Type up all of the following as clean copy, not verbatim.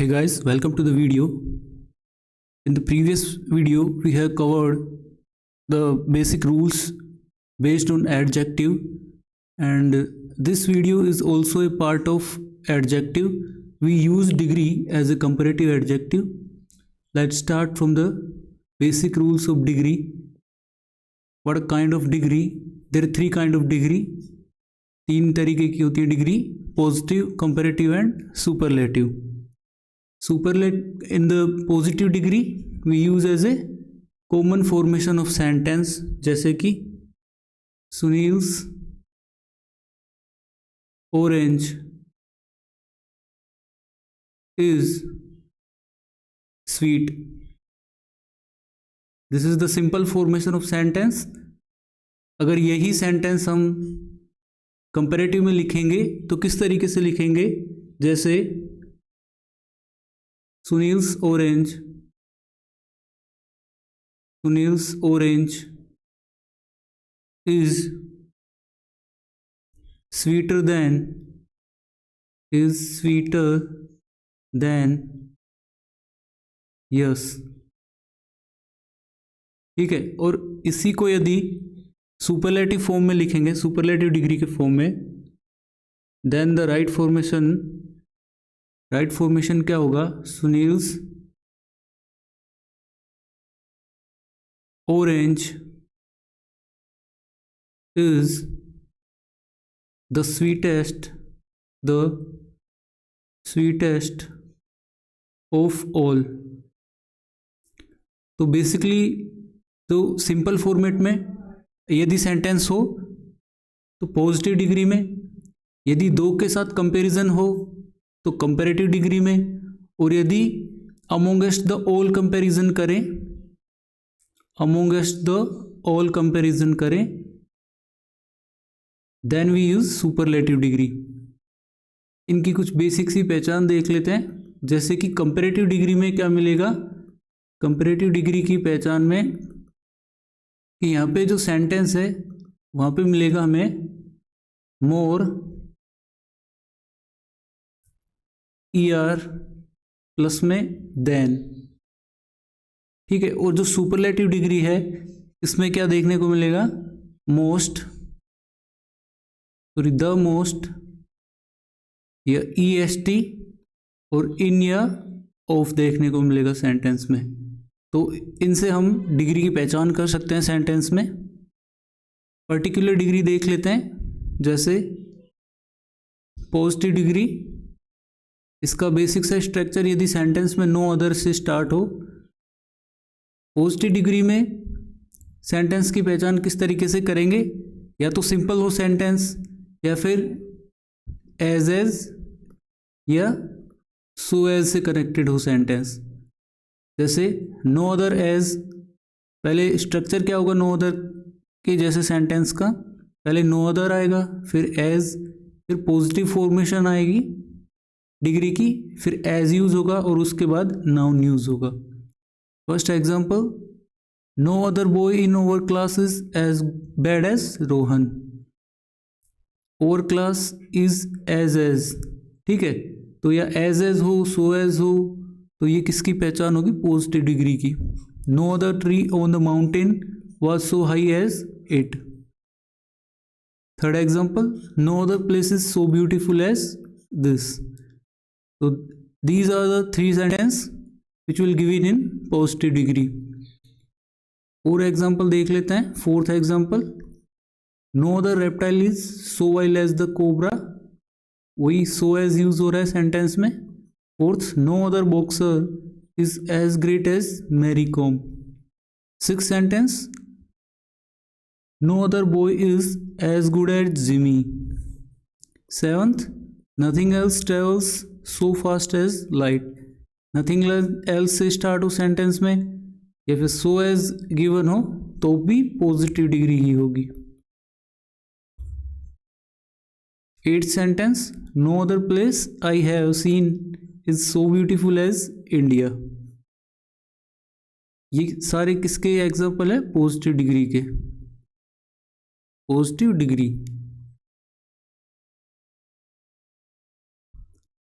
Hey guys, welcome to the video. In the previous video, we have covered the basic rules based on adjective, and this video is also a part of adjective. We use degree as a comparative adjective. Let's start from the basic rules of degree. What a kind of degree? There are three kind of degree. तीन तरीके की होती है degree: positive, comparative and superlative. Superlative in the positive degree we use as a common formation of sentence, जैसे कि Sunil's orange is sweet. This is the simple formation of sentence. अगर यही sentence हम comparative में लिखेंगे तो किस तरीके से लिखेंगे? जैसे Sunil's orange is sweeter than yes. ठीक है. और इसी को यदि सुपरलेटिव फॉर्म में लिखेंगे, सुपरलेटिव डिग्री के फॉर्म में, देन द राइट फॉर्मेशन क्या होगा? Sunil's orange is the sweetest of all. तो बेसिकली तो सिंपल फॉर्मेट में यदि सेंटेंस हो तो पॉजिटिव डिग्री में, यदि दो के साथ कंपैरिजन हो तो कंपैरेटिव डिग्री में, और यदि अमोंगेस्ट द ऑल कंपैरिजन करें then we use superlative degree. इनकी कुछ बेसिक सी पहचान देख लेते हैं. जैसे कि कंपैरेटिव डिग्री में क्या मिलेगा? कंपैरेटिव डिग्री की पहचान में कि यहाँ पे जो सेंटेंस है वहाँ पे मिलेगा हमें मोर ER प्लस में देन. ठीक है. और जो सुपरलेटिव डिग्री है इसमें क्या देखने को मिलेगा? द मोस्ट या EST और इन या ऑफ देखने को मिलेगा सेंटेंस में. तो इनसे हम डिग्री की पहचान कर सकते हैं सेंटेंस में. पर्टिकुलर डिग्री देख लेते हैं. जैसे पॉजिटिव डिग्री, इसका बेसिक सा स्ट्रक्चर यदि सेंटेंस में नो अदर से स्टार्ट हो, पॉजिटिव डिग्री में सेंटेंस की पहचान किस तरीके से करेंगे? या तो सिंपल हो सेंटेंस, या फिर एज या सो एज से कनेक्टेड हो सेंटेंस. जैसे नो अदर एज, पहले स्ट्रक्चर क्या होगा नो अदर के जैसे सेंटेंस का? पहले नो अदर आएगा, फिर एज, फिर पॉजिटिव फॉर्मेशन आएगी डिग्री की, फिर एज यूज होगा और उसके बाद नाउन यूज होगा. First example, no other boy in our class is as bad as Rohan. Our class is as. ठीक है. तो या एज हो, सो एज हो, तो ये किसकी पहचान होगी? पॉजिटिव डिग्री की. No other tree on the mountain was so high as it. Third example, no other place is so beautiful as this. So these are the three sentences which will given in positive degree. और example देख लेते हैं. Fourth example, no other reptile is so wild as the cobra. वही so as use हो रहा है sentence में. Fourth, no other boxer is as great as Mary Kom. Six sentence, no other boy is as good as Jimmy. Seventh, nothing else travels so fast as light. Nothing else से start हो sentence में, या फिर so as given हो तो भी positive degree ही होगी. Eight sentence, no other place I have seen is so beautiful as India. ये सारे किसके एग्जाम्पल है? पॉजिटिव डिग्री के. पॉजिटिव डिग्री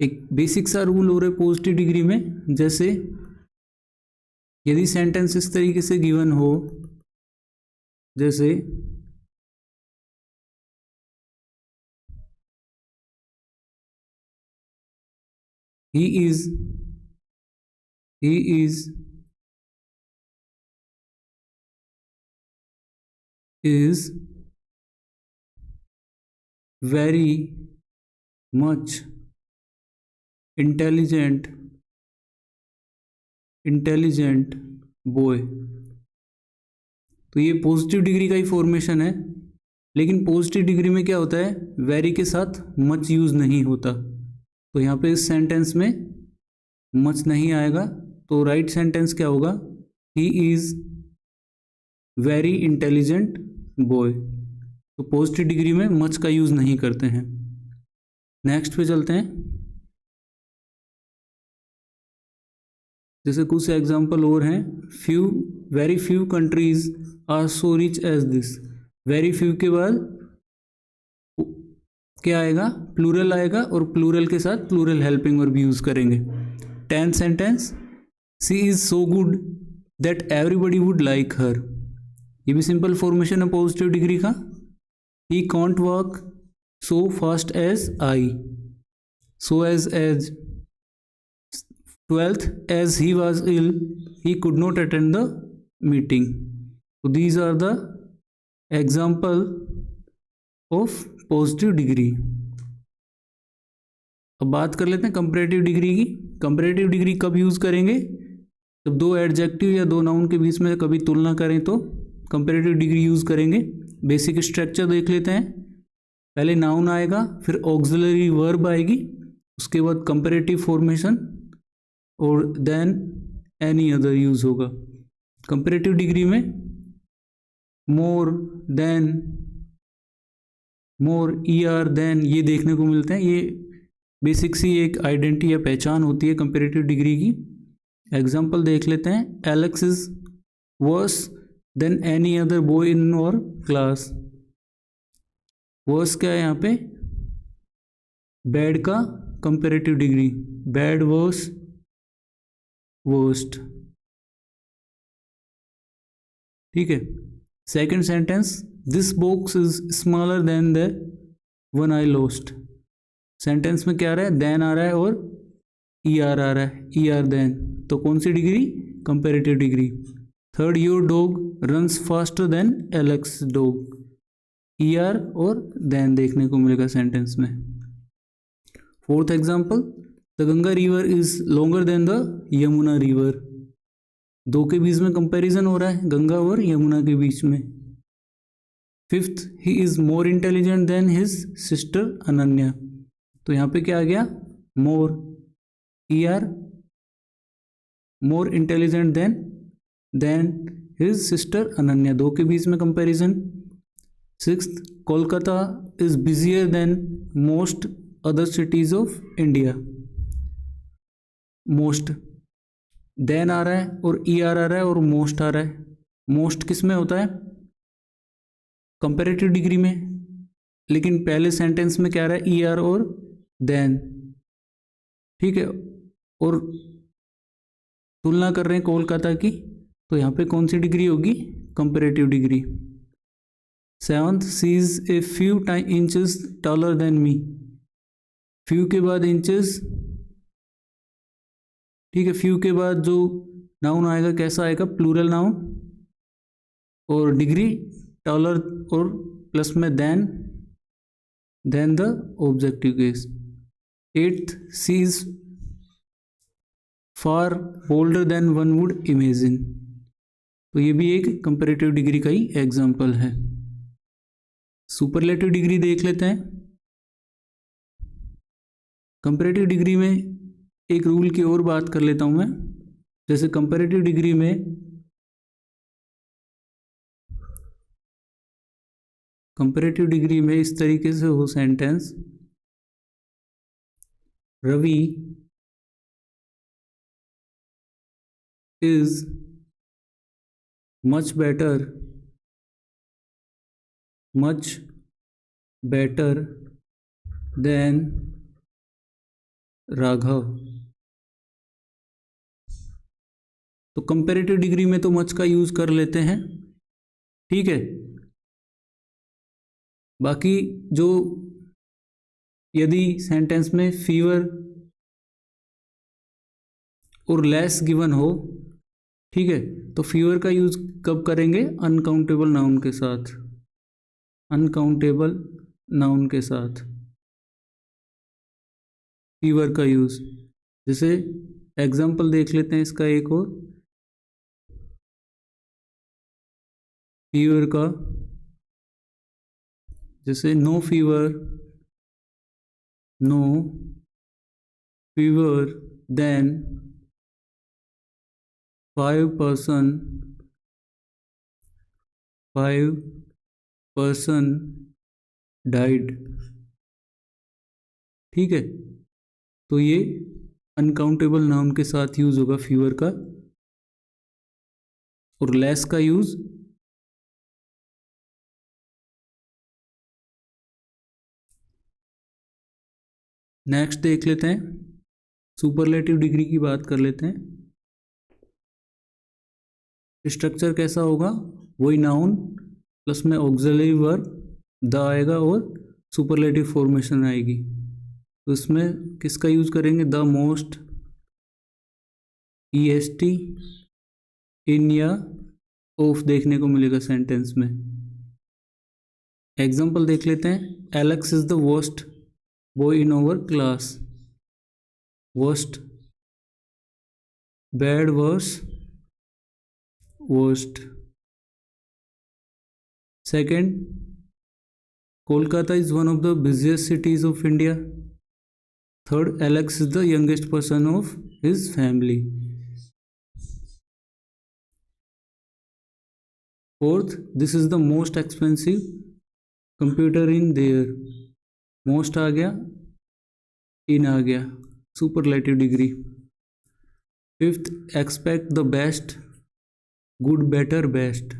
एक बेसिक सा रूल हो रहा है पॉजिटिव डिग्री में, जैसे यदि सेंटेंस इस तरीके से गिवन हो, जैसे he is very much intelligent boy, तो ये पॉजिटिव डिग्री का ही फॉर्मेशन है। लेकिन पॉजिटिव डिग्री में क्या होता है, वेरी के साथ मच यूज नहीं होता, तो यहाँ पे इस सेंटेंस में मच नहीं आएगा। तो राइट सेंटेंस क्या होगा, he is very intelligent boy. तो पॉजिटिव डिग्री में मच का यूज नहीं करते हैं। नेक्स्ट पे चलते हैं। जैसे कुछ एग्जाम्पल और हैं, very few countries are so rich as this. Very few के बाद क्या आएगा, प्लूरल आएगा, और प्लूरल के साथ प्लूरल हेल्पिंग वर्ब यूज करेंगे। 10th sentence, she is so good that everybody would like her. ये भी सिंपल फॉर्मेशन है पॉजिटिव डिग्री का। He can't work so fast as I, so as 12th, as he was ill he could not attend the meeting. So these are the example of positive degree. अब बात कर लेते हैं comparative degree की। Comparative degree कब use करेंगे, जब दो एडजेक्टिव या दो नाउन के बीच में कभी तुलना करें तो कंपैरेटिव डिग्री यूज़ करेंगे। बेसिक स्ट्रक्चर देख लेते हैं। पहले नाउन आएगा, फिर ऑक्सिलरी वर्ब आएगी, उसके बाद कंपैरेटिव फॉर्मेशन, और देन एनी अदर यूज होगा। कंपैरेटिव डिग्री में मोर, देन, मोर, ईआर, देन ये देखने को मिलते हैं। ये बेसिक सी एक आइडेंटिटी या पहचान होती है कंपैरेटिव डिग्री की। एग्जांपल देख लेते हैं। Alex is worse than any other boy in our class. Worse क्या है यहाँ पे, बैड का comparative degree, bad, worse, worst. ठीक है। Second sentence, this box is smaller than the one I lost. Sentence में क्या आ रहा है, देन आ रहा है और ई आर आ रहा है, ई आर देन, तो कौन सी degree, comparative degree. Third, your dog runs faster than Alex dog, E R और देन देखने को मिलेगा सेंटेंस में। Fourth example, the Ganga river is longer than the Yamuna river. दो के बीच में कंपैरिजन हो रहा है, गंगा और यमुना के बीच में। Fifth, he is more intelligent than his sister Ananya. तो यहाँ पे क्या आ गया, more, E R, more intelligent than his sister Ananya, दो के बीच में comparison. Sixth, Kolkata is busier than most other cities of India. Most, than आ रहा है और ई आर आ रहा है और मोस्ट आ रहा है। मोस्ट किस में होता है, कंपैरेटिव डिग्री में, लेकिन पहले सेंटेंस में क्या आ रहा है, ई आर और देन। ठीक है, और तुलना कर रहे हैं कोलकाता की, तो यहाँ पे कौन सी डिग्री होगी, comparative degree. Seventh, she is a few inches taller than me. Few के बाद इंचेस, ठीक है, फ्यू के बाद जो नाउन आएगा कैसा आएगा, प्लूरल नाउन, और डिग्री टॉलर और प्लस में than the objective case. Eighth, she is far bolder than one would imagine. तो ये भी एक कंपैरेटिव डिग्री का ही एग्जाम्पल है। सुपरलेटिव डिग्री देख लेते हैं। कंपैरेटिव डिग्री में एक रूल की और बात कर लेता हूं मैं। जैसे कंपैरेटिव डिग्री में इस तरीके से हो sentence, Ravi is much better than Raghav. तो कंपैरेटिव डिग्री में तो मच का यूज कर लेते हैं, ठीक है। बाकी जो यदि सेंटेंस में फीवर और लेस गिवन हो, ठीक है, तो फीवर का यूज कब करेंगे? अनकाउंटेबल नाउन के साथ, अनकाउंटेबल नाउन के साथ फीवर का यूज। जैसे एग्जाम्पल देख लेते हैं इसका एक और, फीवर का, जैसे no fever, no fever than 5% died, ठीक है। तो ये अनकाउंटेबल नाउन के साथ यूज होगा फीवर का। और लेस का यूज नेक्स्ट देख लेते हैं, सुपरलेटिव डिग्री की बात कर लेते हैं। स्ट्रक्चर कैसा होगा? वही नाउन प्लस में ऑक्सिलरी वर्ब द आएगा और सुपरलेटिव फॉर्मेशन आएगी। तो इसमें किसका यूज करेंगे? द मोस्ट, EST, इन या ऑफ देखने को मिलेगा सेंटेंस में। एग्जाम्पल देख लेते हैं, Alex is the worst boy in our class. Worst, bad, worse, worst. Second, Kolkata is one of the busiest cities of India. Third, Alex is the youngest person of his family. Fourth, this is the most expensive computer in there. Most आ गया, in आ गया, superlative degree. Fifth, expect the best, good, better, best,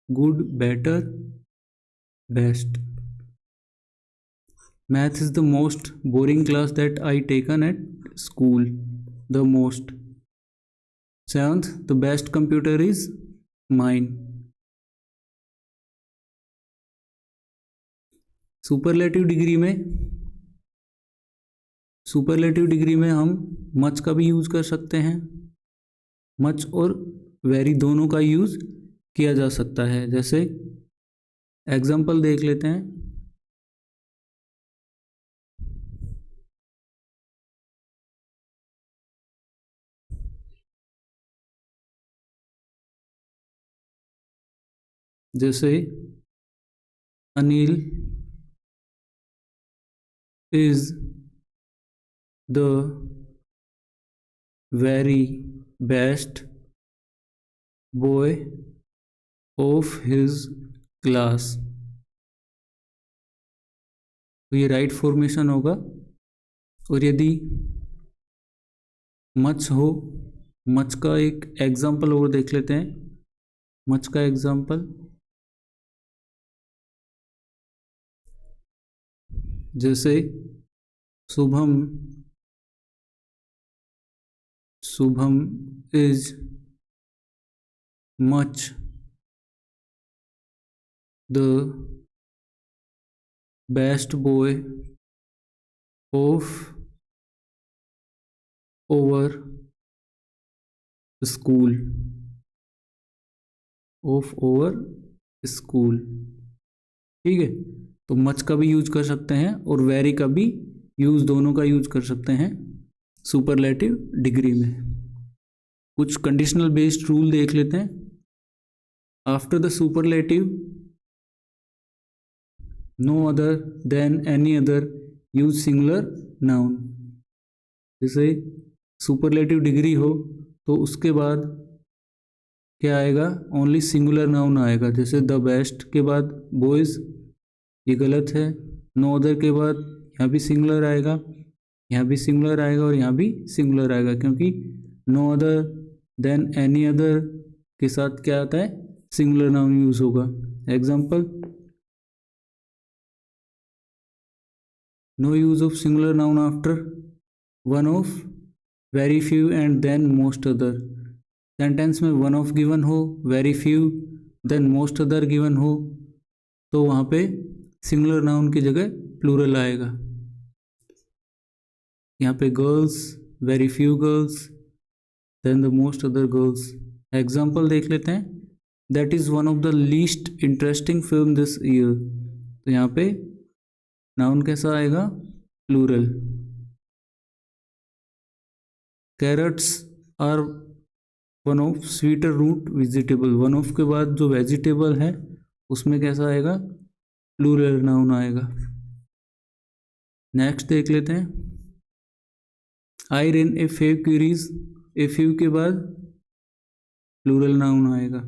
good, better, best. Math is the most boring class that I taken at school, the most. Seventh, the best computer is mine. Superlative degree में हम much का भी use कर सकते हैं। Much और very दोनों का यूज किया जा सकता है। जैसे एग्जाम्पल देख लेते हैं, जैसे Anil is the very best boy of his class। तो ये राइट फॉर्मेशन होगा। और यदि मच हो, मच का एक एग्जाम्पल और देख लेते हैं। मच का एग्जाम्पल, जैसे Shubham, Shubham is much the best boy of over school, of over school, ठीक है। तो मच का भी यूज कर सकते हैं और वेरी का भी यूज, दोनों का यूज कर सकते हैं सुपरलेटिव डिग्री में। कुछ कंडीशनल बेस्ड रूल देख लेते हैं। After the superlative, no other than any other use singular noun. जैसे सुपरलेटिव डिग्री हो तो उसके बाद क्या आएगा? ओनली सिंगुलर नाउन आएगा। जैसे द बेस्ट के बाद बॉयज, ये गलत है। नो अदर के बाद यहाँ भी सिंगुलर आएगा, यहाँ भी सिंगुलर आएगा और यहाँ भी सिंगुलर आएगा, क्योंकि no other than any other के साथ क्या आता है? सिंगुलर नाउन यूज होगा। Example, no use of singular noun after one of, very few and than most other. Sentence में वन ऑफ गिवन हो, very few, than most other given हो, तो वहाँ पे सिंगुलर नाउन की जगह प्लूरल आएगा। यहाँ पे girls, very few girls, than the most other girls. Example देख लेते हैं। That is one of the least interesting film this year. तो यहाँ पे नाउन कैसा आएगा? Plural. Carrots are one of sweeter root vegetable. One of के बाद जो वेजिटेबल है उसमें कैसा आएगा? प्लूरल नाउन आएगा। नेक्स्ट देख लेते हैं। I ran a few queries, a few के बाद प्लूरल नाउन आएगा।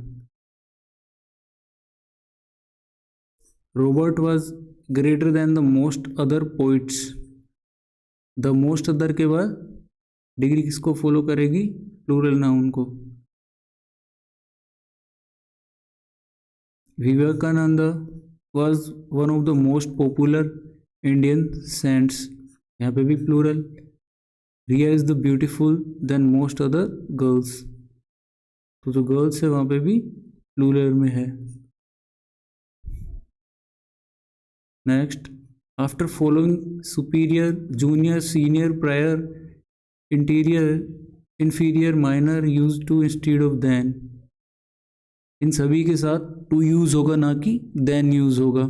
Robert was greater than the most other poets. The most other के बाद डिग्री किसको फॉलो करेगी? प्लूरल नाउन को। Vivekananda was one of the most popular Indian saints. यहाँ पे भी plural. Riya is the beautiful than most other girls. तो जो गर्ल्स है वहाँ पे भी प्लूरल में है। Next, after following superior, junior, senior, prior, interior, inferior, minor, use to instead of than. इन सभी के साथ टू यूज होगा, ना कि देन यूज होगा।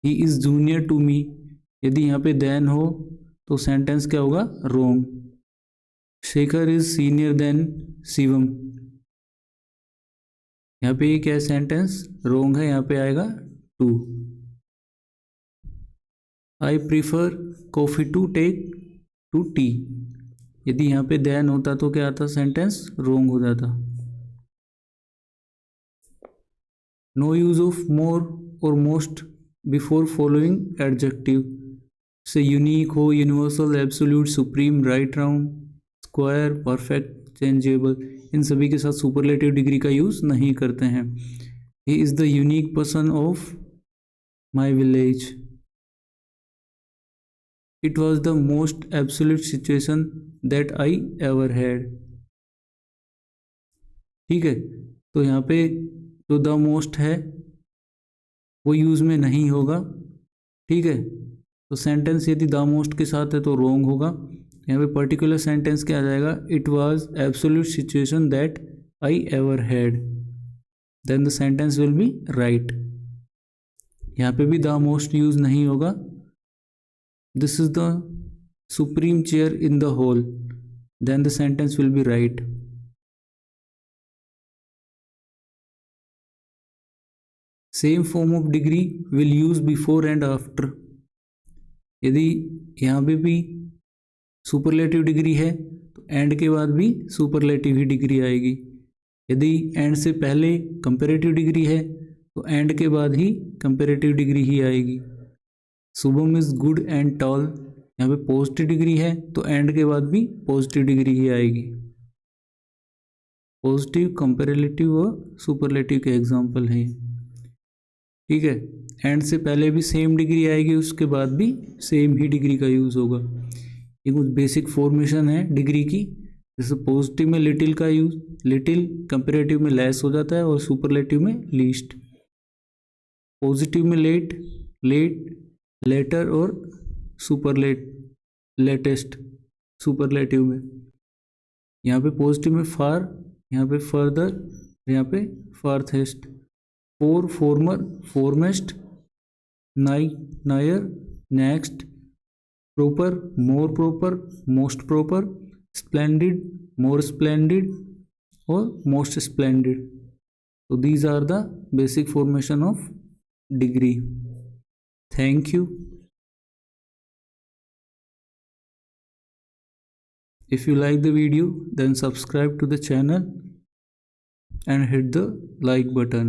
He is junior to me, यदि यहाँ पे देन हो तो सेंटेंस क्या होगा? Wrong. Shekhar is senior than Shivam, यहाँ पे ये क्या है? सेंटेंस रोंग है, यहाँ पे आएगा to. I prefer coffee to take to tea, यदि यहाँ पे देन होता तो क्या आता? सेंटेंस रोंग हो जाता। नो यूज ऑफ मोर और मोस्ट बिफोर फॉलोइंग एडजेक्टिव, से यूनिक हो, universal, absolute, supreme, right, round, square, perfect, changeable, इन सभी के साथ सुपरलेटिव डिग्री का यूज़ नहीं करते हैं। He is the unique person of my village. It was the most absolute situation that I ever had. ठीक है, तो यहाँ पे जो द मोस्ट है वो यूज़ में नहीं होगा। ठीक है, तो सेंटेंस यदि द मोस्ट के साथ है तो रोंग होगा। यहाँ पे पर्टिकुलर सेंटेंस क्या आ जाएगा? It was absolute situation that I ever had, then the sentence will be right. यहाँ पे भी द मोस्ट यूज नहीं होगा। This is the supreme chair in the hall, then the sentence will be right. Same form of degree will use before and after. यदि यहाँ पे भी superlative degree है तो एंड के बाद भी सुपरलेटिव ही डिग्री आएगी। यदि एंड से पहले कंपैरेटिव डिग्री है तो एंड के बाद ही कंपैरेटिव डिग्री ही आएगी। Shubham is good and tall, यहाँ पे पॉजिटिव डिग्री है तो एंड के बाद भी पॉजिटिव डिग्री ही आएगी। पॉजिटिव, कंपैरेटिव और सुपरलेटिव के एग्जाम्पल हैं। ठीक है, एंड से पहले भी सेम डिग्री आएगी, उसके बाद भी सेम ही डिग्री का यूज़ होगा। ये कुछ बेसिक फॉर्मेशन है डिग्री की। जैसे पॉजिटिव में लिटिल का यूज, लिटिल कंपैरेटिव में लेस हो जाता है और सुपरलेटिव में लीस्ट। पॉजिटिव में लेट, लेट, लेटर और सुपरलेट, लेटेस्ट सुपरलेटिव में। यहाँ पे पॉजिटिव में फार, यहाँ पे फर्दर, यहाँ पे farthest. Four, former, foremost, nigh, nigher, next, proper, more proper, most proper, splendid, more splendid और मोस्ट स्प्लेंडिड। तो these are the basic formation of degree. Thank you. If you like the video, then subscribe to the channel and hit the like button.